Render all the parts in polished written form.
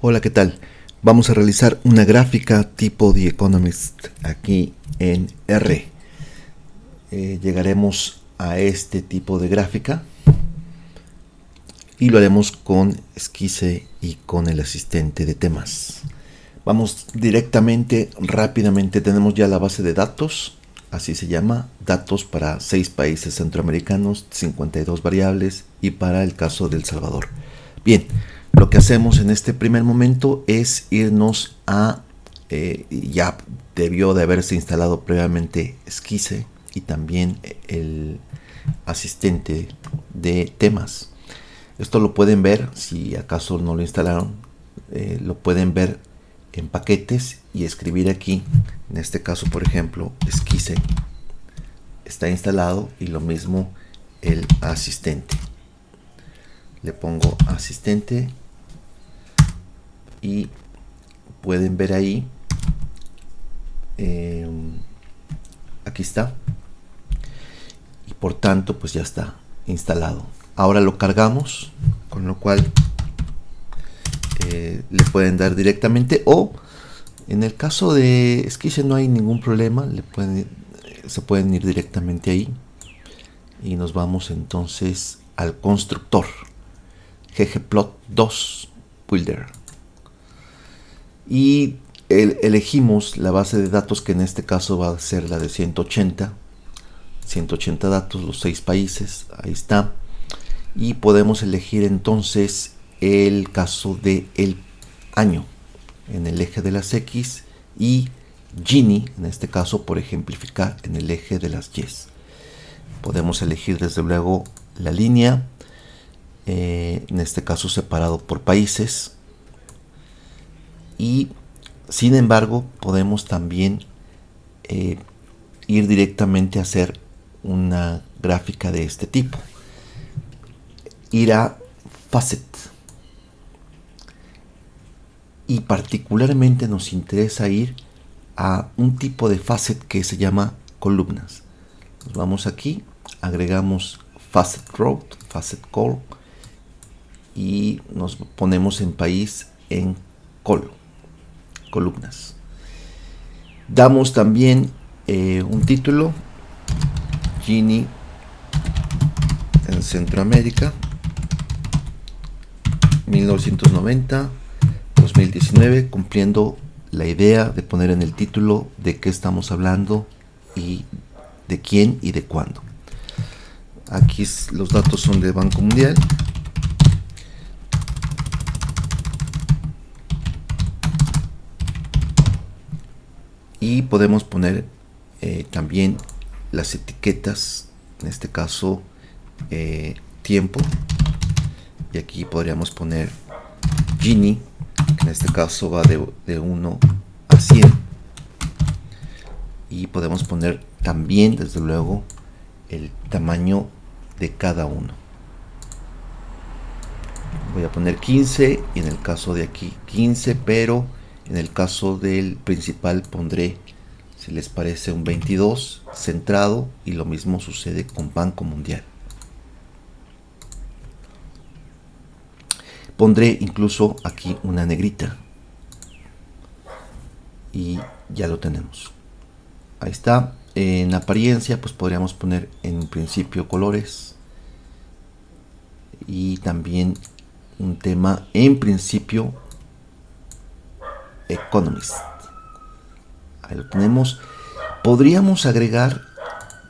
Hola, ¿qué tal? Vamos a realizar una gráfica tipo The Economist aquí en R. Llegaremos a este tipo de gráfica y lo haremos con Esquisse y con el asistente de temas. Vamos directamente, rápidamente, tenemos ya la base de datos, así se llama, datos para 6 países centroamericanos, 52 variables y para el caso de El Salvador. Bien, lo que hacemos en este primer momento es irnos a, ya debió de haberse instalado previamente Esquisse y también el asistente de temas. Esto lo pueden ver, si acaso no lo instalaron, lo pueden ver en paquetes y escribir aquí, en este caso por ejemplo Esquisse está instalado, y lo mismo el asistente. Le pongo asistente y pueden ver ahí, aquí está, y por tanto pues ya está instalado. Ahora lo cargamos, con lo cual le pueden dar directamente, o en el caso de Esquisse no hay ningún problema, se pueden ir directamente ahí y nos vamos entonces al constructor ggplot2 builder y elegimos la base de datos, que en este caso va a ser la de 180 datos, los 6 países, ahí está, y podemos elegir entonces el caso de el año en el eje de las X y Gini, en este caso por ejemplificar, en el eje de las Y. Podemos elegir desde luego la línea, en este caso separado por países, y sin embargo podemos también ir directamente a hacer una gráfica de este tipo. Ir a Facet, y particularmente nos interesa ir a un tipo de facet que se llama columnas. Nos vamos aquí, agregamos Facet Row, Facet Call y nos ponemos en país en columnas. Damos también un título, Gini en Centroamérica 1990-2019, cumpliendo la idea de poner en el título de qué estamos hablando y de quién y de cuándo. Aquí los datos son de Banco Mundial. Y podemos poner también las etiquetas, en este caso tiempo, y aquí podríamos poner Gini, que en este caso va de 1 a 100, y podemos poner también desde luego el tamaño de cada uno. Voy a poner 15 y en el caso de aquí 15, pero en el caso del principal pondré, si les parece, un 22 centrado, y lo mismo sucede con Banco Mundial. Pondré incluso aquí una negrita y ya lo tenemos. Ahí está. En apariencia pues podríamos poner en principio colores y también un tema en principio Economist. Ahí lo tenemos. Podríamos agregar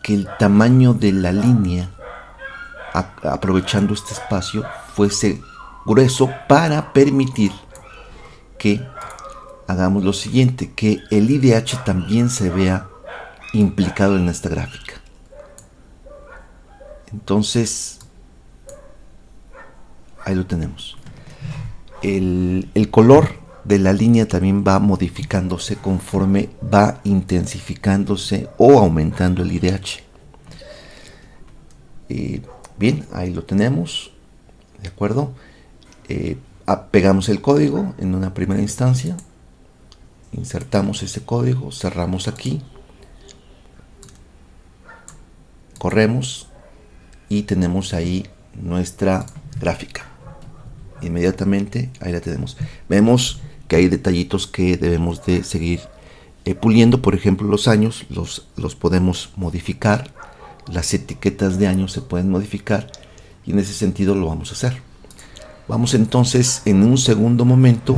que el tamaño de la línea, aprovechando este espacio, fuese grueso para permitir que hagamos lo siguiente, que el IDH también se vea implicado en esta gráfica. Entonces ahí lo tenemos. El color de la línea también va modificándose conforme va intensificándose o aumentando el IDH. Bien, ahí lo tenemos, de acuerdo. Pegamos el código en una primera instancia, insertamos ese código, cerramos aquí, corremos y tenemos ahí nuestra gráfica. inmediatamente ahí la tenemos. Vemos que hay detallitos que debemos de seguir puliendo. Por ejemplo, los años los podemos modificar, las etiquetas de años se pueden modificar, y en ese sentido lo vamos a hacer. Vamos entonces, en un segundo momento,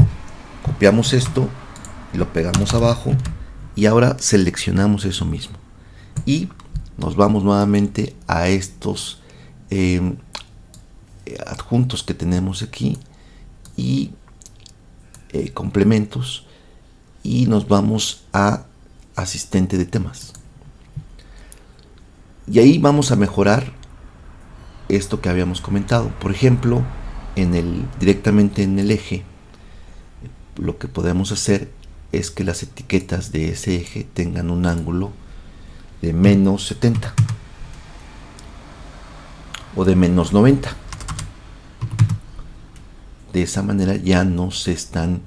copiamos esto, lo pegamos abajo y ahora seleccionamos eso mismo y nos vamos nuevamente a estos adjuntos que tenemos aquí y complementos, y nos vamos a asistente de temas, y ahí vamos a mejorar esto que habíamos comentado. Por ejemplo, directamente en el eje, lo que podemos hacer es que las etiquetas de ese eje tengan un ángulo de menos 70 o de menos 90. De esa manera ya no se están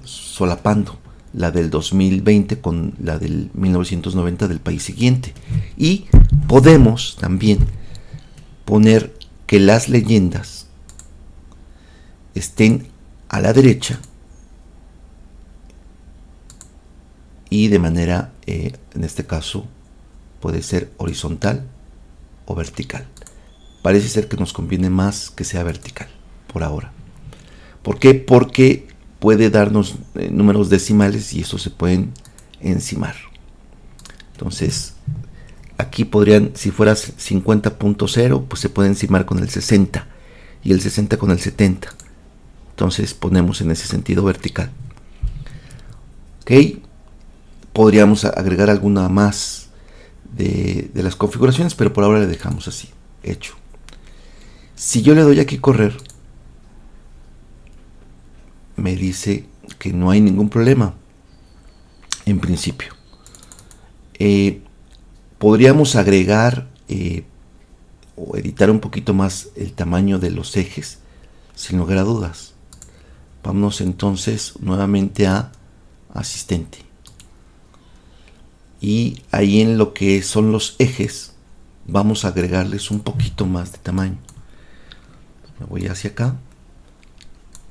solapando la del 2020 con la del 1990 del país siguiente. Y podemos también poner que las leyendas estén a la derecha y de manera, en este caso, puede ser horizontal o vertical. Parece ser que nos conviene más que sea vertical por ahora. ¿Por qué? Porque puede darnos números decimales y estos se pueden encimar. Entonces, aquí podrían, si fuera 50.0, pues se puede encimar con el 60 y el 60 con el 70. Entonces ponemos en ese sentido vertical. Ok, podríamos agregar alguna más de las configuraciones, pero por ahora le dejamos así, hecho. Si yo le doy aquí correr, me dice que no hay ningún problema en principio. Podríamos agregar o editar un poquito más el tamaño de los ejes, sin lugar a dudas. Vámonos entonces nuevamente a asistente, y ahí en lo que son los ejes vamos a agregarles un poquito más de tamaño. Me voy hacia acá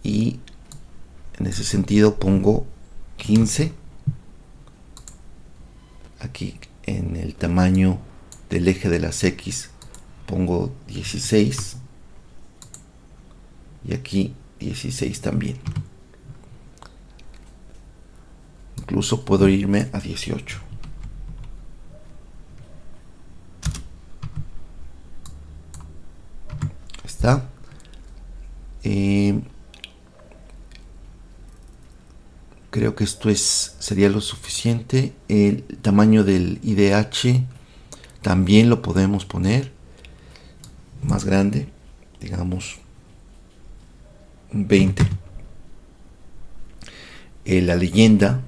y en ese sentido pongo 15. Aquí en el tamaño del eje de las X pongo 16 y aquí 16 también. Incluso puedo irme a 18. Está. Creo que esto sería lo suficiente. El tamaño del IDH también lo podemos poner más grande, digamos 20. La leyenda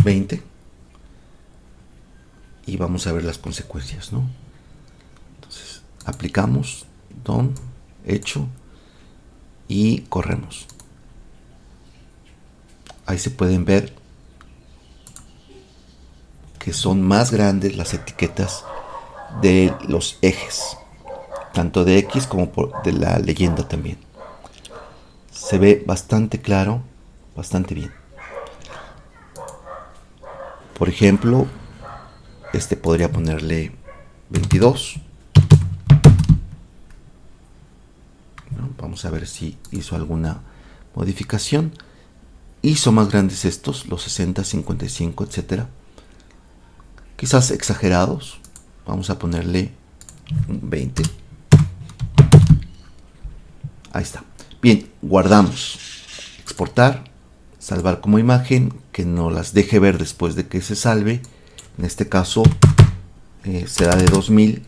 20, y vamos a ver las consecuencias, ¿no? Entonces aplicamos done, hecho, y corremos. Ahí se pueden ver que son más grandes las etiquetas de los ejes, tanto de X como de la leyenda también. Se ve bastante claro, bastante bien. Por ejemplo, podría ponerle 22. Bueno, vamos a ver si hizo alguna modificación. Hizo más grandes estos, los 60, 55, etcétera. Quizás exagerados. Vamos a ponerle 20. Ahí está. Bien, guardamos. Exportar. Salvar como imagen. Que nos las deje ver después de que se salve. En este caso será de 2000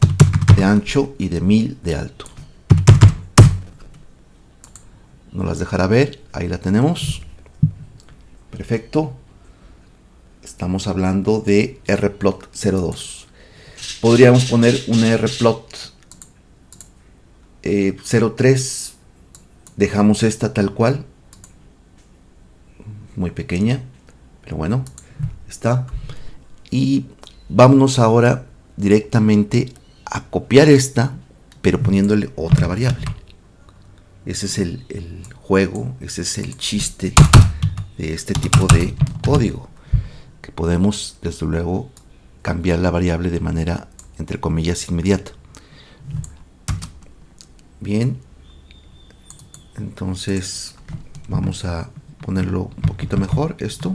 de ancho y de 1000 de alto. Nos las dejará ver. Ahí la tenemos. Perfecto. Estamos hablando de rplot02. Podríamos poner una rplot 03. Dejamos esta tal cual. Muy pequeña, pero bueno, está. Y vámonos ahora directamente a copiar esta, pero poniéndole otra variable. Ese es el juego, ese es el chiste de este tipo de código, que podemos desde luego cambiar la variable de manera, entre comillas, inmediata. Bien, entonces vamos a ponerlo un poquito mejor esto.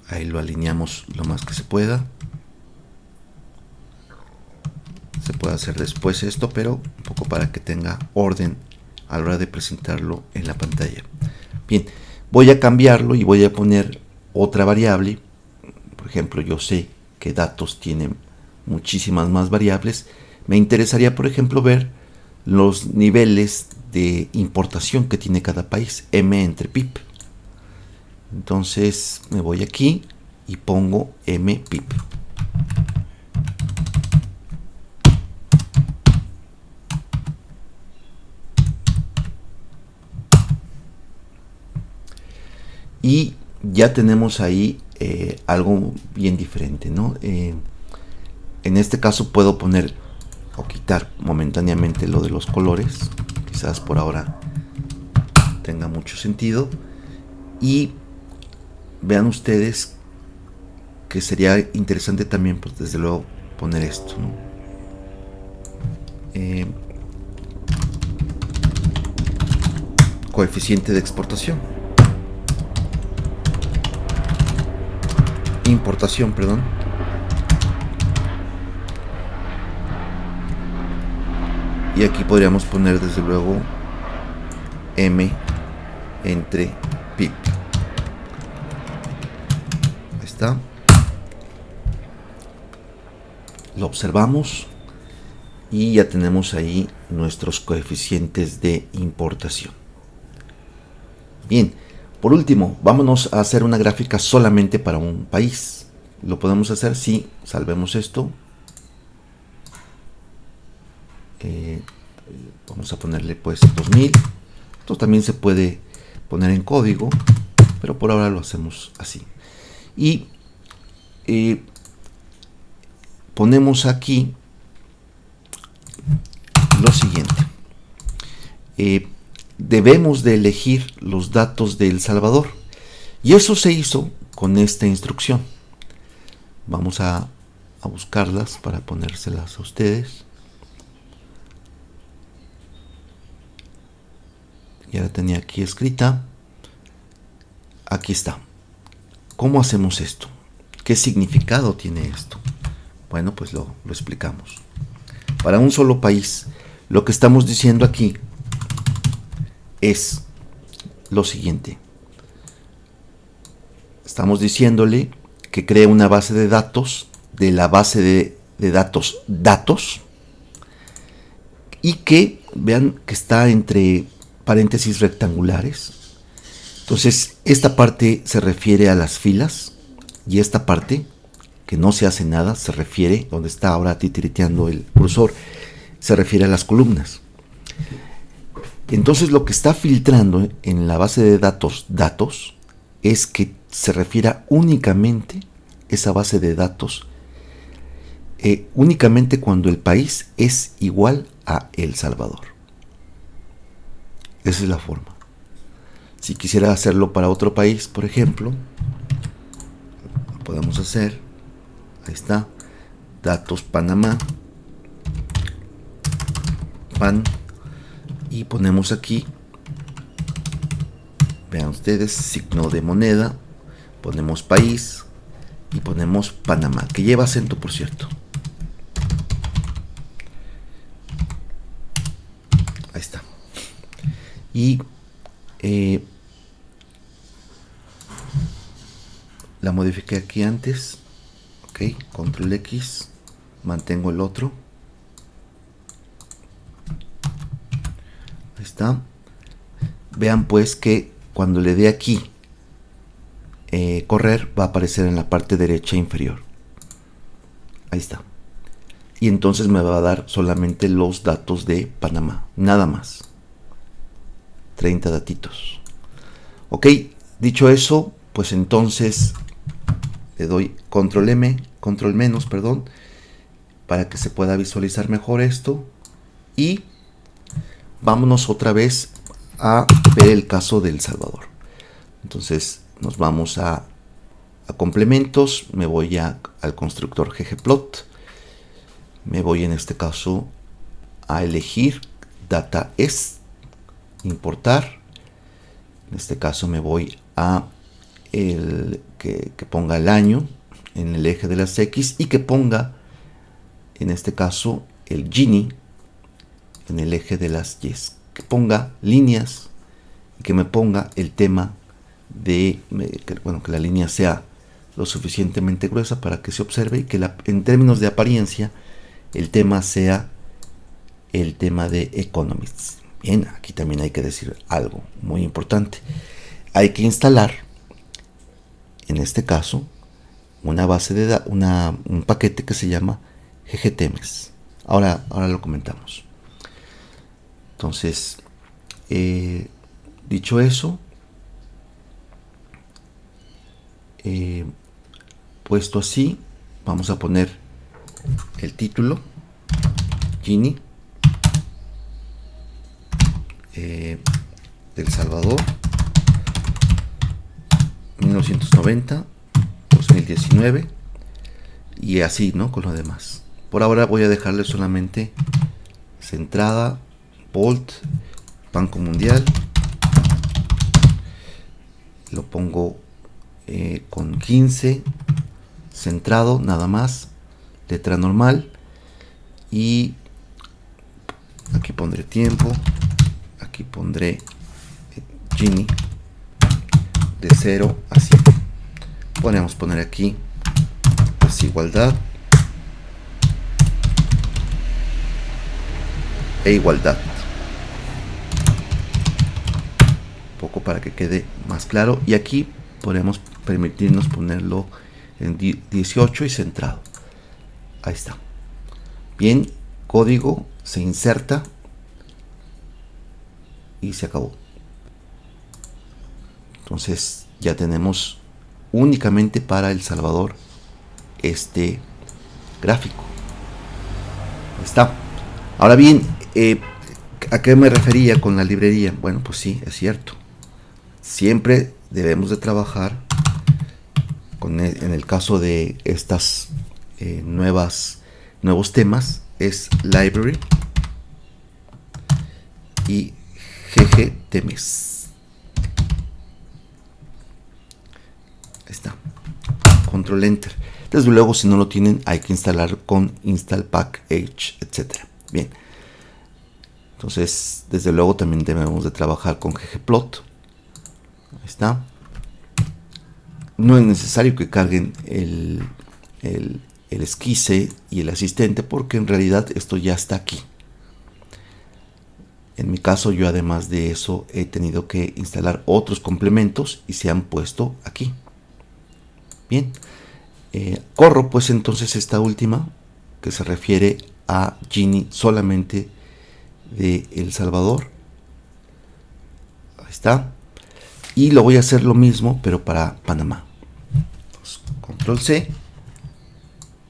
Ahí lo alineamos lo más que se pueda. Se puede hacer después esto, pero un poco para que tenga orden a la hora de presentarlo en la pantalla. Bien, voy a cambiarlo y voy a poner otra variable. Por ejemplo, yo sé que datos tienen muchísimas más variables. Me interesaría, por ejemplo, ver los niveles de importación que tiene cada país, M entre PIB. Entonces me voy aquí y pongo MPIB. Y ya tenemos ahí algo bien diferente, ¿no? En este caso puedo poner o quitar momentáneamente lo de los colores. Quizás por ahora tenga mucho sentido. Y vean ustedes que sería interesante también, pues desde luego, poner esto, ¿no? Coeficiente de exportación. Importación, perdón. Y aquí podríamos poner desde luego M entre PIB. Ahí está. Lo observamos y ya tenemos ahí nuestros coeficientes de importación. Bien, por último, vámonos a hacer una gráfica solamente para un país. Lo podemos hacer si salvemos esto. Vamos a ponerle pues 2000. Esto también se puede poner en código, pero por ahora lo hacemos así. Y ponemos aquí lo siguiente. Debemos de elegir los datos de El Salvador. Y eso se hizo con esta instrucción. Vamos a buscarlas para ponérselas a ustedes. Ya la tenía aquí escrita. Aquí está. ¿Cómo hacemos esto? ¿Qué significado tiene esto? Bueno, pues lo explicamos. Para un solo país, lo que estamos diciendo aquí es lo siguiente. Estamos diciéndole que cree una base de datos de la base de datos y que vean que está entre paréntesis rectangulares. Entonces esta parte se refiere a las filas y esta parte que no se hace nada se refiere, donde está ahora titiriteando el cursor, se refiere a las columnas. Entonces lo que está filtrando en la base de datos es que se refiera únicamente esa base de datos únicamente cuando el país es igual a El Salvador. Esa es la forma. Si quisiera hacerlo para otro país, por ejemplo, lo podemos hacer. Ahí está. Datos Panamá. Pan. Y ponemos aquí. Vean ustedes, signo de moneda. Ponemos país. Y ponemos Panamá, que lleva acento, por cierto. Ahí está. Y la modifiqué aquí antes. Ok, control X. Mantengo el otro. Ahí está. Vean pues que cuando le dé aquí correr, va a aparecer en la parte derecha inferior. Ahí está. Y entonces me va a dar solamente los datos de Panamá, nada más. 30 datitos. Ok, dicho eso, pues entonces le doy control M, control menos, perdón, para que se pueda visualizar mejor esto. Y vámonos otra vez a ver el caso de El Salvador. Entonces nos vamos a complementos, me voy al constructor ggplot, me voy en este caso a elegir data es, importar. En este caso me voy a que ponga el año en el eje de las X y que ponga en este caso el Gini en el eje de las Y, que ponga líneas y que me ponga el tema de que la línea sea lo suficientemente gruesa para que se observe y que en términos de apariencia el tema sea el tema de Economists. Bien, aquí también hay que decir algo muy importante. Hay que instalar, en este caso, una base de datos, un paquete que se llama ggtemes. Ahora lo comentamos. Entonces, dicho eso, puesto así, vamos a poner el título Gini del Salvador 1990-2019 y así, ¿no? Con lo demás. Por ahora voy a dejarle solamente centrada, Bolt, Banco Mundial. Lo pongo con 15, centrado, nada más, letra normal. Y aquí pondré tiempo, aquí pondré Gini de 0 a 100. Podemos poner aquí desigualdad e igualdad, un poco para que quede más claro, y aquí podemos permitirnos ponerlo en 18 y centrado. Ahí está. Bien, código se inserta y se acabó. Entonces ya tenemos únicamente para El Salvador este gráfico. Ahí está. Ahora bien, ¿a qué me refería con la librería? Bueno, pues sí, es cierto. Siempre debemos de trabajar en el caso de estas nuevos temas, es library y ggtemes. Ahí está. Control Enter. Desde luego, si no lo tienen, hay que instalar con install package, etc. Bien. Entonces, desde luego, también debemos de trabajar con ggplot. Ahí está. No es necesario que carguen el esquisse y el asistente, porque en realidad esto ya está aquí. En mi caso, yo además de eso he tenido que instalar otros complementos y se han puesto aquí. Bien, corro pues entonces esta última, que se refiere a Gini solamente de El Salvador. Ahí está. Y lo voy a hacer lo mismo, pero para Panamá. Entonces, Control C,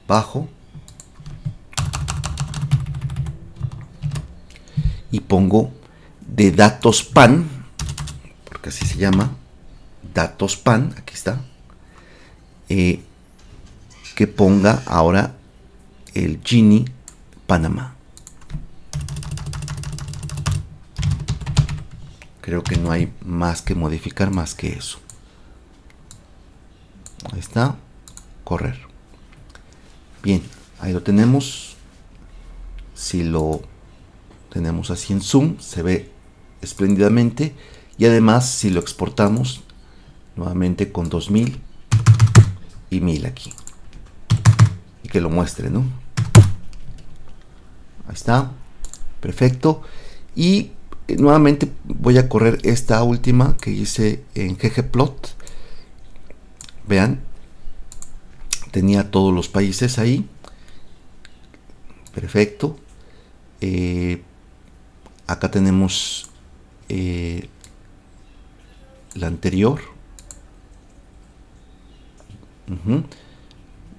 bajo y pongo de datos PAN, porque así se llama, datos PAN, aquí está, que ponga ahora el Gini Panamá. Creo que no hay más que modificar más que eso. Ahí está, correr. Bien, ahí lo tenemos. Si lo tenemos así en zoom, se ve espléndidamente. Y además, si lo exportamos nuevamente con 2000 y 1000 aquí, y que lo muestre, ¿no? Ahí está, perfecto. Y nuevamente voy a correr esta última que hice en ggplot. Vean, tenía todos los países ahí. Perfecto. Acá tenemos la anterior.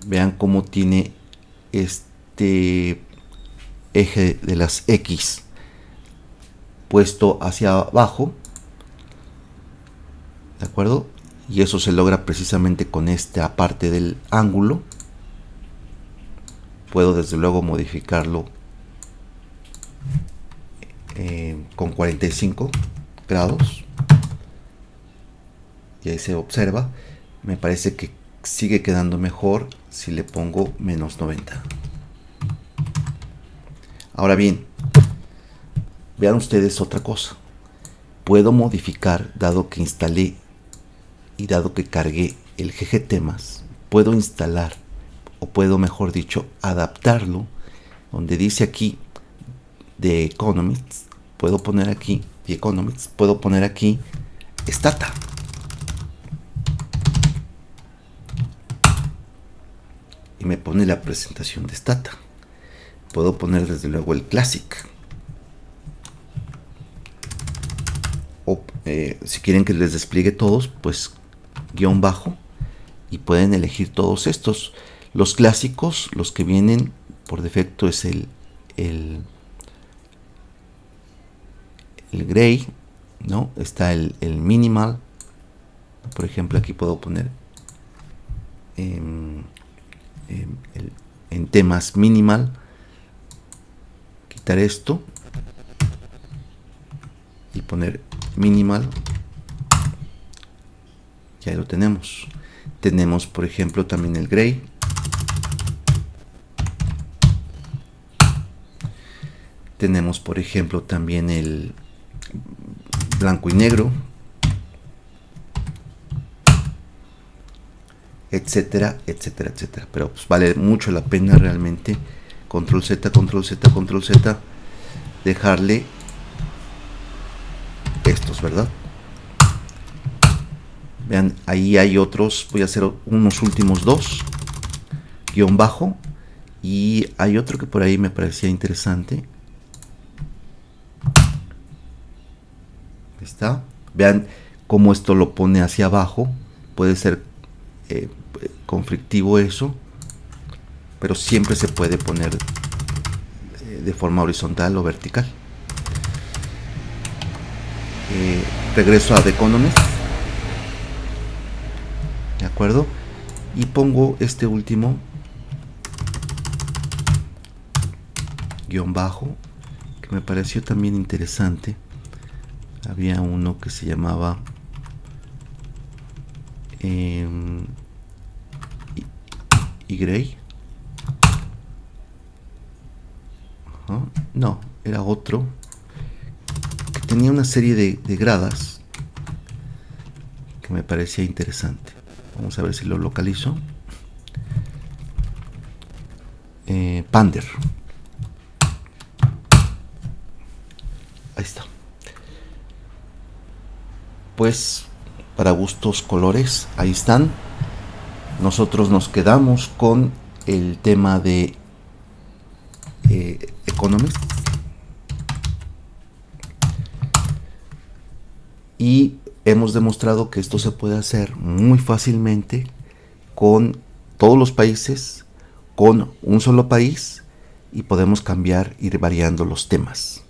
Vean cómo tiene este eje de las X puesto hacia abajo, ¿de acuerdo? Y eso se logra precisamente con esta parte del ángulo. Puedo desde luego modificarlo con 45 grados. Y ahí se observa. Me parece que sigue quedando mejor si le pongo menos 90. Ahora bien, vean ustedes otra cosa. Puedo modificar, dado que instalé y dado que cargué el GG temas, puedo instalar, o puedo mejor dicho adaptarlo, donde dice aquí The Economists, puedo poner aquí The Economists, puedo poner aquí Stata. Y me pone la presentación de Stata. Puedo poner desde luego el Classic. O si quieren que les despliegue todos, pues guión bajo. Y pueden elegir todos estos. Los clásicos, los que vienen por defecto es el gray, ¿no? Está el minimal. Por ejemplo, aquí puedo poner en temas minimal, quitar esto y poner minimal. Ya lo tenemos. Tenemos por ejemplo también el gray, tenemos por ejemplo también el blanco y negro, etcétera, etcétera, etcétera. Pero pues vale mucho la pena realmente control Z, control Z, control Z, dejarle estos, ¿verdad? Vean, ahí hay otros. Voy a hacer unos últimos dos, guión bajo, y hay otro que por ahí me parecía interesante. Ahí está. Vean cómo esto lo pone hacia abajo. Puede ser conflictivo eso, pero siempre se puede poner de forma horizontal o vertical. Regreso a The Economist, de acuerdo, y pongo este último guión bajo que me pareció también interesante. Había uno que se llamaba y gray. No, era otro que tenía una serie de gradas que me parecía interesante. Vamos a ver si lo localizo. Pander. Ahí está. Pues para gustos colores, ahí están. Nosotros nos quedamos con el tema de Economist. Y hemos demostrado que esto se puede hacer muy fácilmente con todos los países, con un solo país, y podemos cambiar, ir variando los temas.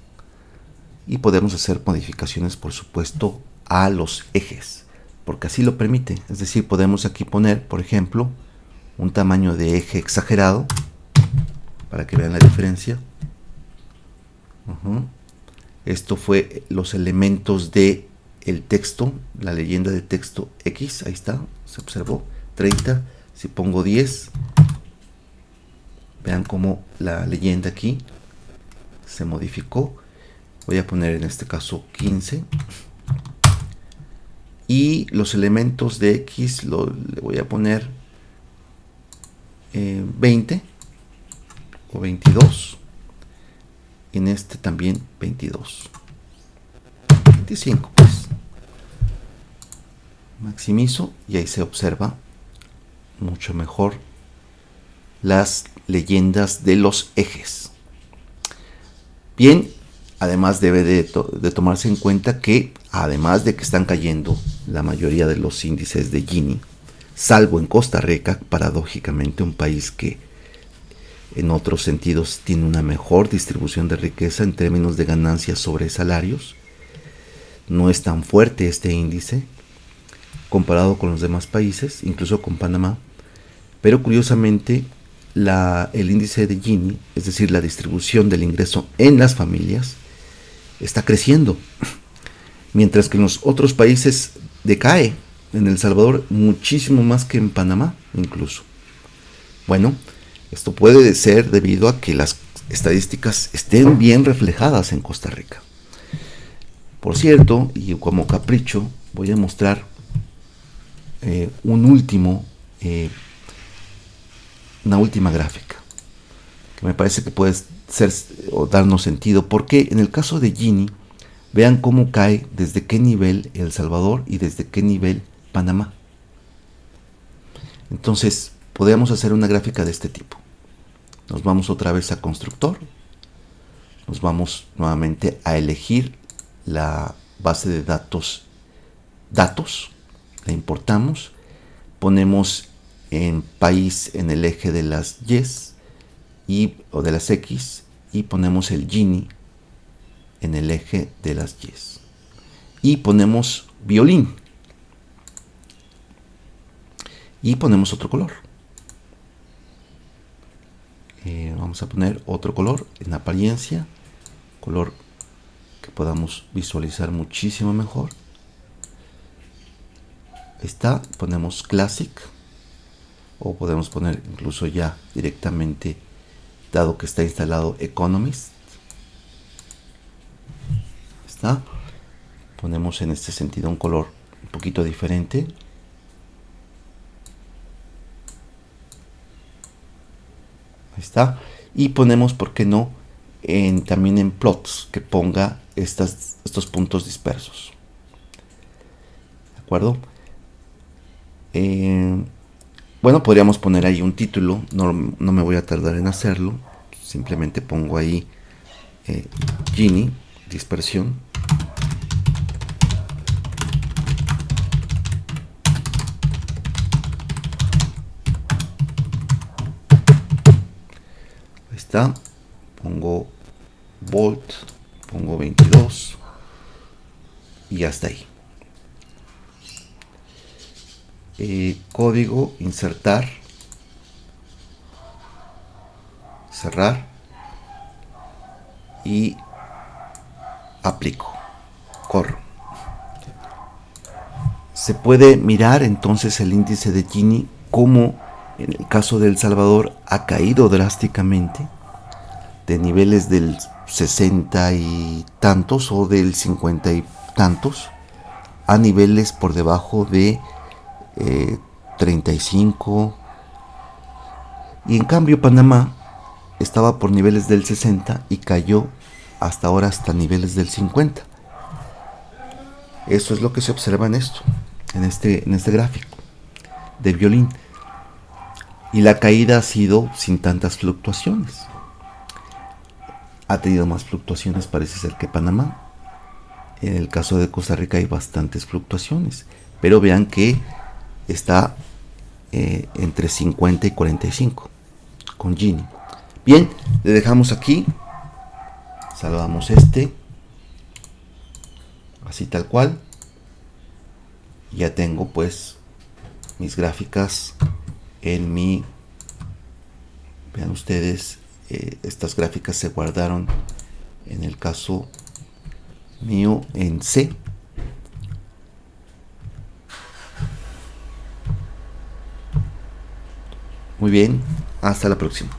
Y podemos hacer modificaciones, por supuesto, a los ejes, porque así lo permite. Es decir, podemos aquí poner, por ejemplo, un tamaño de eje exagerado, para que vean la diferencia. Esto fue los elementos de el texto, la leyenda de texto X, ahí está, se observó, 30, si pongo 10, vean cómo la leyenda aquí se modificó. Voy a poner en este caso 15, y los elementos de X le voy a poner 20 o 22, y en este también 22, 25 pues. Maximizo y ahí se observa mucho mejor las leyendas de los ejes. Bien, además debe de tomarse en cuenta que además de que están cayendo la mayoría de los índices de Gini, salvo en Costa Rica, paradójicamente un país que En otros sentidos tiene una mejor distribución de riqueza en términos de ganancias sobre salarios. No es tan fuerte este índice comparado con los demás países, incluso con Panamá. Pero curiosamente el índice de Gini, es decir, la distribución del ingreso en las familias, está creciendo, mientras que en los otros países decae. En El Salvador muchísimo más que en Panamá incluso. Bueno, esto puede ser debido a que las estadísticas estén bien reflejadas en Costa Rica. Por cierto, y como capricho, voy a mostrar una última gráfica que me parece que puede ser o darnos sentido, porque en el caso de Gini, vean cómo cae desde qué nivel El Salvador y desde qué nivel Panamá. Entonces podríamos hacer una gráfica de este tipo. Nos vamos otra vez a constructor, nos vamos nuevamente a elegir la base de datos, la importamos, ponemos en país en el eje de las Y o de las X, y ponemos el Gini en el eje de las Y, y ponemos violín y ponemos otro color. Vamos a poner otro color en apariencia, color que podamos visualizar muchísimo mejor. Ahí está, ponemos Classic, o podemos poner incluso ya directamente, dado que está instalado, Economist. Está. Ponemos en este sentido un color un poquito diferente. Ahí está. Y ponemos, ¿por qué no?, también en plots, que ponga estos puntos dispersos. ¿De acuerdo? Bueno, podríamos poner ahí un título. No me voy a tardar en hacerlo. Simplemente pongo ahí Gini, dispersión. Ahí está. Pongo volt, pongo 22 y hasta ahí. Código, insertar, cerrar y aplico, corro. Se puede mirar entonces el índice de Gini, como en el caso de El Salvador ha caído drásticamente de niveles del 60 y tantos o del 50 y tantos a niveles por debajo de 35, y en cambio Panamá estaba por niveles del 60 y cayó hasta ahora hasta niveles del 50. Eso es lo que se observa en este gráfico de violín, y la caída ha sido sin tantas fluctuaciones. Ha tenido más fluctuaciones, parece ser, que Panamá. En el caso de Costa Rica hay bastantes fluctuaciones, pero vean que está entre 50 y 45 con Gini. Bien, le dejamos aquí, salvamos así tal cual. Ya tengo pues mis gráficas en vean ustedes, estas gráficas se guardaron en el caso mío en C. Muy bien, hasta la próxima.